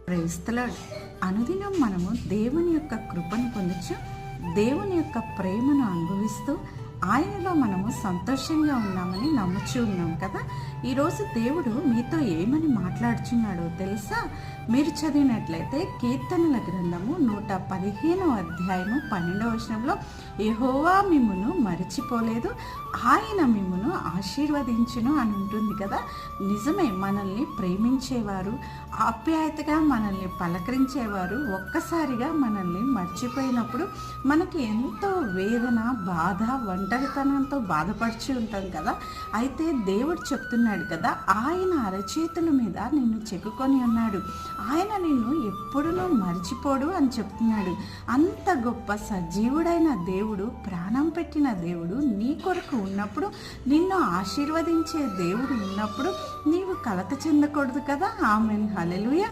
Praise the lord. అనుదినం మనము దేవుని యొక్క కృపను పొందొచ్చు, దేవుని యొక్క ప్రేమను అనుభవిస్తూ ఆయనలో మనము సంతోషంగా ఉన్నామని నమ్ముచూ ఉన్నాం కదా. ఈరోజు దేవుడు మీతో ఏమని మాట్లాడుచున్నాడో తెలుసా? మీరు చదివినట్లయితే కీర్తనల గ్రంథము 115వ అధ్యాయము 12వ వచనంలో, యెహోవా మిమ్మును మరిచిపోలేదు, ఆయన మిమ్మును ఆశీర్వదించును అని ఉంటుంది కదా. నిజమే, మనల్ని ప్రేమించేవారు, ఆప్యాయతగా మనల్ని పలకరించేవారు ఒక్కసారిగా మనల్ని మర్చిపోయినప్పుడు మనకి ఎంతో వేదన, బాధ, ఒంటరితనంతో బాధపడిచి ఉంటాం కదా. అయితే దేవుడు చెప్తున్నాడు కదా, ఆయన అరచేతుల మీద నిన్ను చెక్కుకొని ఉన్నాడు, ఆయన నిన్ను ఎప్పుడూ మర్చిపోడు అని చెప్తున్నాడు. అంత గొప్ప సజీవుడైన దేవుడు, ప్రాణం పెట్టిన దేవుడు నీ కొరకు ఉన్నప్పుడు, నిన్ను ఆశీర్వదించే దేవుడు ఉన్నప్పుడు నీవు కలత చెందకూడదు కదా. ఆమేన్, హల్లెలూయా.